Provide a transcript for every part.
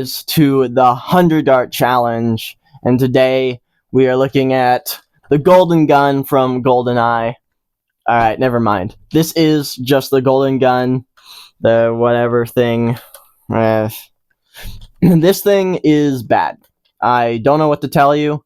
To the 100 dart challenge, and today we are looking at the golden gun from GoldenEye. Alright, never mind. This is just the golden gun, the whatever thing. This thing is bad. I don't know what to tell you.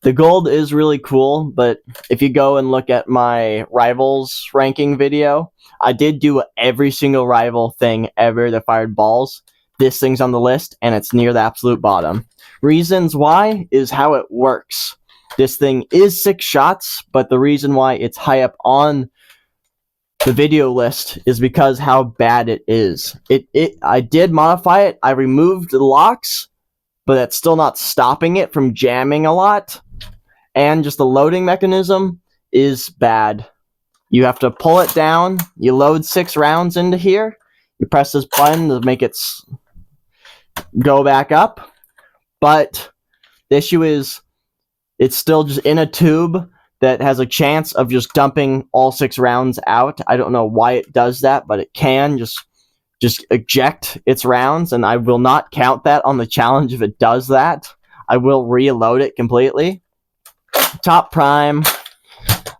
The gold is really cool, but if you go and look at my rivals ranking video, I did do every single rival thing ever that fired balls. This thing's on the list, and it's near the absolute bottom. Reasons why is how it works. This thing is 6 shots, but the reason why it's high up on the video list is because how bad it is. I did modify it. I removed the locks, but that's still not stopping it from jamming a lot. And just the loading mechanism is bad. You have to pull it down. You load 6 rounds into here. You press this button to make it go back up. But the issue is it's still just in a tube that has a chance of just dumping all 6 rounds out. I don't know why it does that, but it can just eject its rounds, and I will not count that on the challenge if it does that. I will reload it completely. Top prime.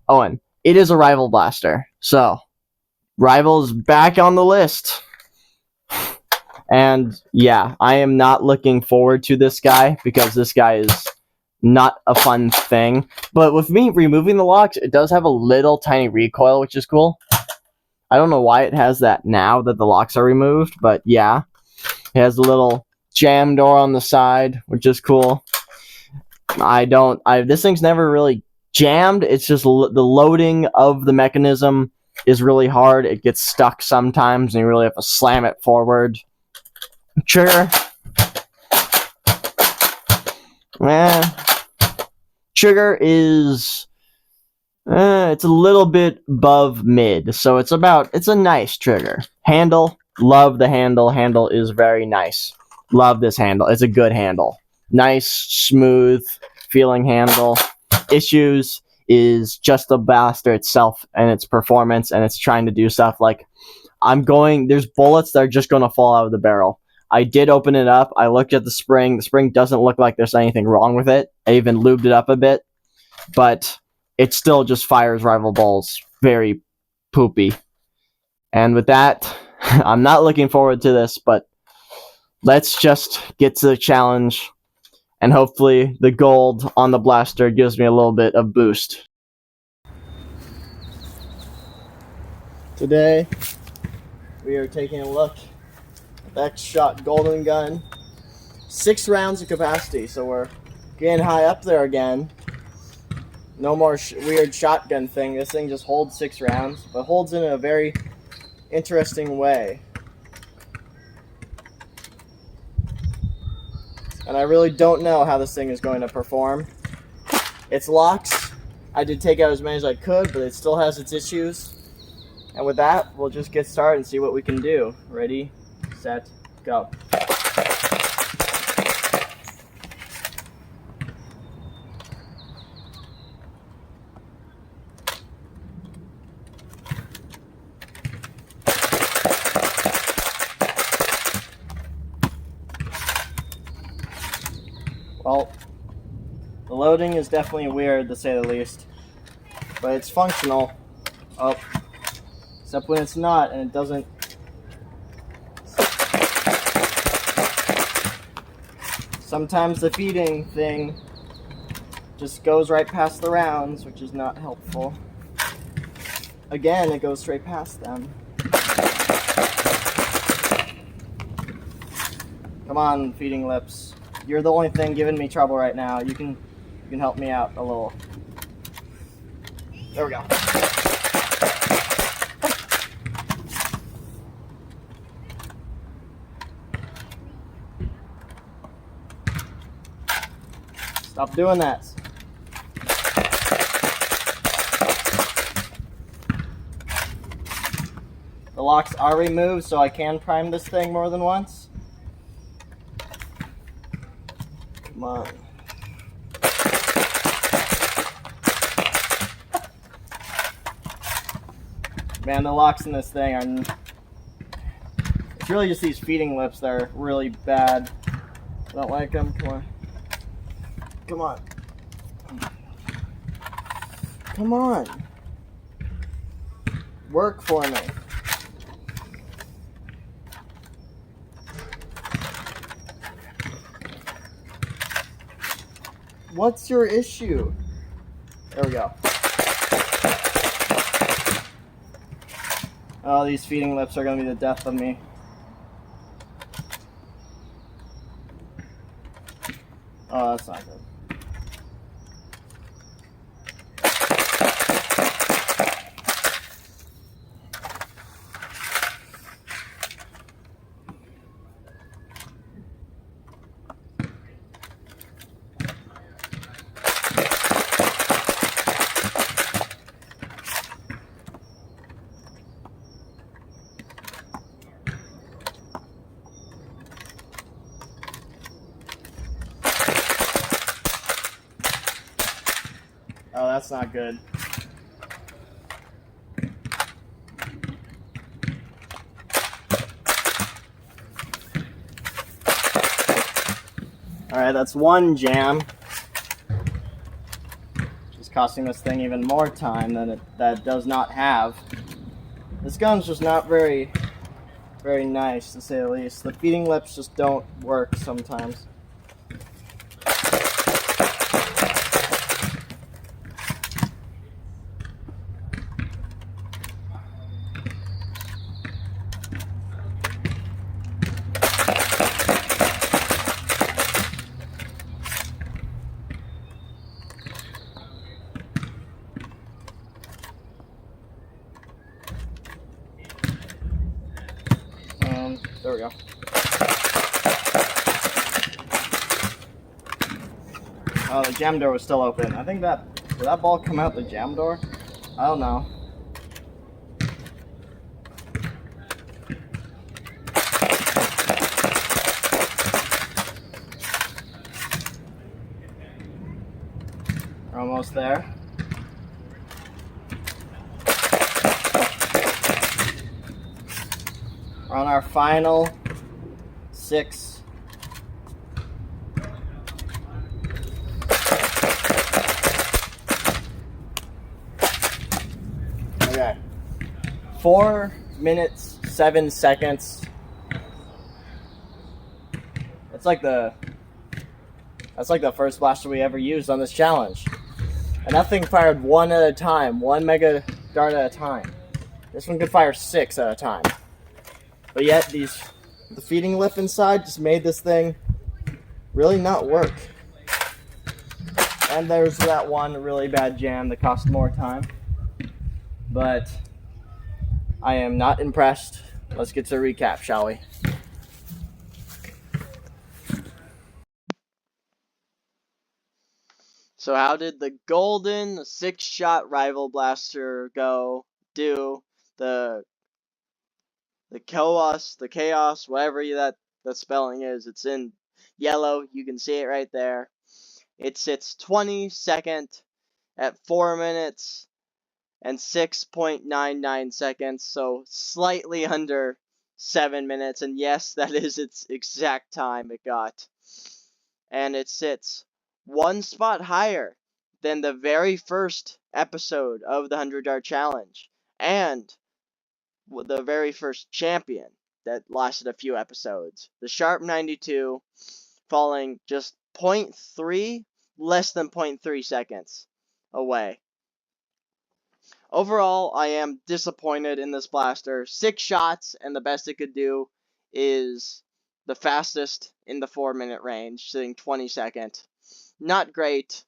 Oh, and it is a rival blaster. So, rival's back on the list. And yeah, I am not looking forward to this guy because this guy is not a fun thing. But with me removing the locks, it does have a little tiny recoil, which is cool. I don't know why it has that now that the locks are removed, but yeah. It has a little jam door on the side, which is cool. This thing's never really jammed. It's just the loading of the mechanism is really hard. It gets stuck sometimes, and you really have to slam it forward. Trigger. Trigger is it's a little bit above mid, so it's a nice trigger. Handle, love the handle. Handle is very nice. Love this handle. It's a good handle. Nice, smooth feeling handle. Issues is just the blaster itself and its performance, and it's trying to do stuff like there's bullets that are just going to fall out of the barrel. I did open it up. I looked at the spring. The spring doesn't look like there's anything wrong with it. I even lubed it up a bit, but it still just fires rival balls very poopy. And with that, I'm not looking forward to this, but let's just get to the challenge, and hopefully the gold on the blaster gives me a little bit of boost. Today, we are taking a look at the X-Shot golden gun. 6 rounds of capacity, so we're getting high up there again. No more weird shotgun thing. This thing just holds 6 rounds, but holds in a very interesting way. And I really don't know how this thing is going to perform. Its locks, I did take out as many as I could, but it still has its issues. And with that, we'll just get started and see what we can do. Ready, set, go. Well, the loading is definitely weird, to say the least, but it's functional. Oh, except when it's not, and it doesn't. Sometimes the feeding thing just goes right past the rounds, which is not helpful. Again, it goes straight past them. Come on, feeding lips. You're the only thing giving me trouble right now. You can help me out a little. There we go. Stop doing that. The locks are removed, so I can prime this thing more than once. Come on. Man, the locks in this thing are... It's really just these feeding lips that are really bad. Don't like them? Come on. Come on. Come on. Work for me. What's your issue? There we go. Oh, these feeding lips are gonna be the death of me. Oh, that's not good. Oh, that's not good. Alright, that's one jam. Just costing this thing even more time than that does not have. This gun's just not very nice, to say the least. The feeding lips just don't work sometimes. There we go. Oh, the jam door was still open. I think did that ball come out the jam door? I don't know. We're almost there. We're on our final 6. Okay. 4 minutes, 7 seconds. That's like the first blaster we ever used on this challenge. And that thing fired 1 at a time, 1 mega dart at a time. This one could fire 6 at a time. But yet, the feeding lip inside just made this thing really not work. And there's that one really bad jam that cost more time. But I am not impressed. Let's get to a recap, shall we? So how did the golden 6-shot rival blaster do? The chaos, whatever the spelling is, it's in yellow. You can see it right there. It sits 22nd at 4 minutes and 6.99 seconds, so slightly under 7 minutes. And yes, that is its exact time it got. And it sits 1 spot higher than the very first episode of the 100 Dart Challenge. And the very first champion that lasted a few episodes. The Sharp 92 falling just 0.3, less than 0.3 seconds away. Overall, I am disappointed in this blaster. 6 shots, and the best it could do is the fastest in the 4-minute range, sitting 22nd. Not great.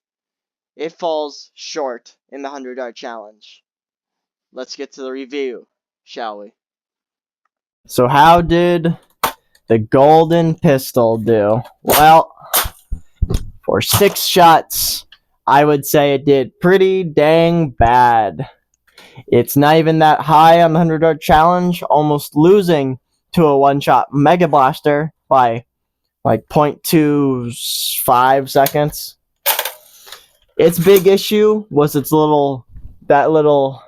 It falls short in the 100 Dart Challenge. Let's get to the review, shall we? So how did the golden pistol do? Well, for 6 shots, I would say it did pretty dang bad. It's not even that high on the 100 Dart Challenge, almost losing to a 1-shot Mega Blaster by like 0.25 seconds. Its big issue was that little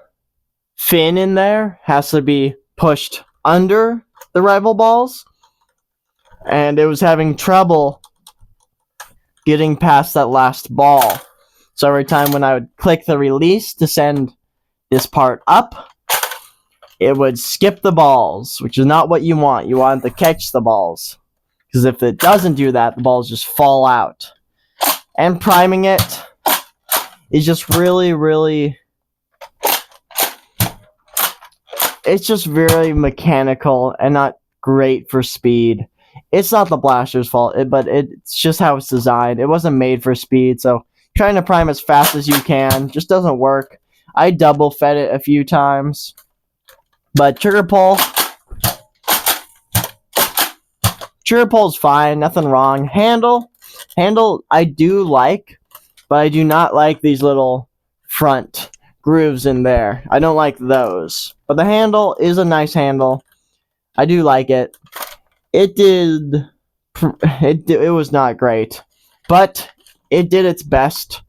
fin in there has to be pushed under the rival balls, and it was having trouble getting past that last ball. So every time when I would click the release to send this part up, it would skip the balls, which is not what you want. You want it to catch the balls. Because if it doesn't do that, the balls just fall out. And priming it is just really... It's just very mechanical and not great for speed. It's not the blaster's fault, but it's just how it's designed. It wasn't made for speed, so trying to prime as fast as you can just doesn't work. I double fed it a few times. But trigger pull's fine, nothing wrong. Handle, I do like, but I do not like these little front grooves in there. I don't like those. But the handle is a nice handle. I do like it. It was not great, but it did its best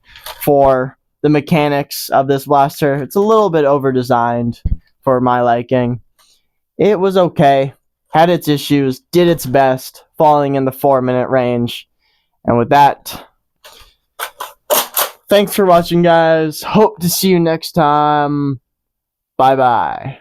for the mechanics of this blaster. It's a little bit over-designed for my liking. It was okay, had its issues, did its best, falling in the 4-minute range. And with that, thanks for watching, guys. Hope to see you next time. Bye-bye.